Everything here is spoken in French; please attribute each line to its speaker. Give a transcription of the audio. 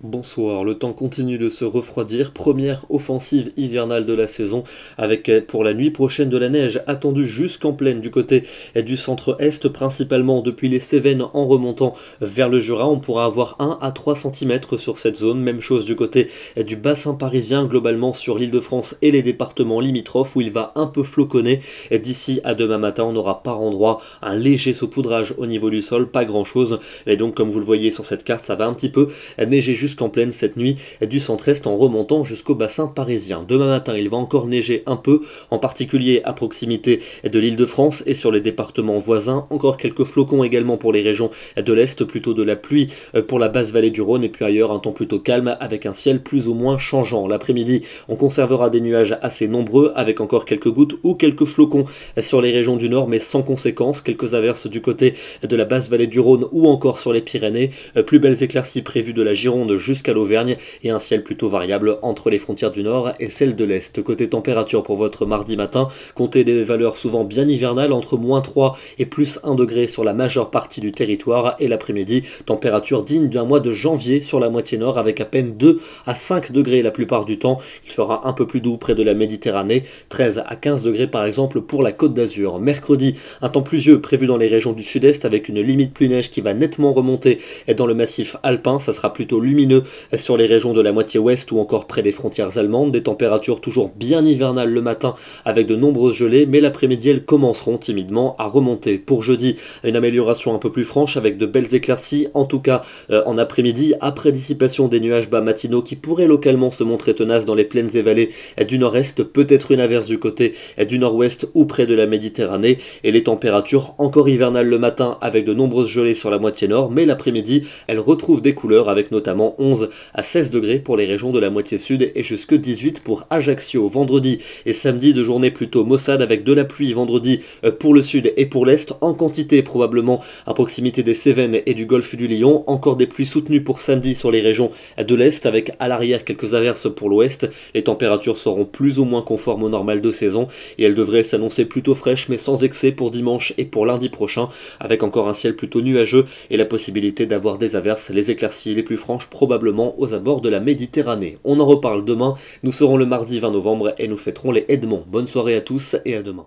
Speaker 1: Bonsoir, le temps continue de se refroidir, première offensive hivernale de la saison avec pour la nuit prochaine de la neige attendue jusqu'en plaine du côté du centre-est, principalement depuis les Cévennes en remontant vers le Jura. On pourra avoir 1 à 3 cm sur cette zone, même chose du côté du bassin parisien, globalement sur l'Île-de-France et les départements limitrophes où il va un peu floconner. D'ici à demain matin, on n'aura par endroit un léger saupoudrage au niveau du sol, pas grand chose, et donc comme vous le voyez sur cette carte, ça va un petit peu neiger jusqu'en plaine cette nuit du centre-est en remontant jusqu'au bassin parisien. Demain matin, il va encore neiger un peu, en particulier à proximité de l'Île-de-France et sur les départements voisins. Encore quelques flocons également pour les régions de l'Est, plutôt de la pluie pour la basse vallée du Rhône, et puis ailleurs un temps plutôt calme avec un ciel plus ou moins changeant. L'après-midi, on conservera des nuages assez nombreux avec encore quelques gouttes ou quelques flocons sur les régions du nord, mais sans conséquence. Quelques averses du côté de la basse vallée du Rhône ou encore sur les Pyrénées. Plus belles éclaircies prévues de la Gironde jusqu'à l'Auvergne et un ciel plutôt variable entre les frontières du nord et celles de l'est. Côté température pour votre mardi matin, comptez des valeurs souvent bien hivernales entre -3 et +1 degré sur la majeure partie du territoire, et l'après-midi, température digne d'un mois de janvier sur la moitié nord avec à peine 2 à 5 degrés la plupart du temps. Il fera un peu plus doux près de la Méditerranée, 13 à 15 degrés par exemple pour la Côte d'Azur. Mercredi, un temps pluvieux prévu dans les régions du sud-est avec une limite pluie-neige qui va nettement remonter dans le massif alpin. Ça sera plutôt lumineux sur les régions de la moitié ouest ou encore près des frontières allemandes. Des températures toujours bien hivernales le matin avec de nombreuses gelées, mais l'après-midi elles commenceront timidement à remonter. Pour jeudi, une amélioration un peu plus franche avec de belles éclaircies, en tout cas en après-midi, après dissipation des nuages bas matinaux qui pourraient localement se montrer tenaces dans les plaines et vallées du nord-est, peut-être une averse du côté du nord-ouest ou près de la Méditerranée, et les températures encore hivernales le matin avec de nombreuses gelées sur la moitié nord, mais l'après-midi elles retrouvent des couleurs avec notamment 11 à 16 degrés pour les régions de la moitié sud et jusque 18 pour Ajaccio. Vendredi et samedi, de journée plutôt maussade avec de la pluie vendredi pour le sud et pour l'est, en quantité probablement à proximité des Cévennes et du golfe du Lion. Encore des pluies soutenues pour samedi sur les régions de l'est avec à l'arrière quelques averses pour l'ouest. Les températures seront plus ou moins conformes au normal de saison et elles devraient s'annoncer plutôt fraîches mais sans excès pour dimanche et pour lundi prochain, avec encore un ciel plutôt nuageux et la possibilité d'avoir des averses, les éclaircies les plus franches probablement aux abords de la Méditerranée. On en reparle demain, nous serons le mardi 20 novembre et nous fêterons les Edmonds. Bonne soirée à tous et à demain.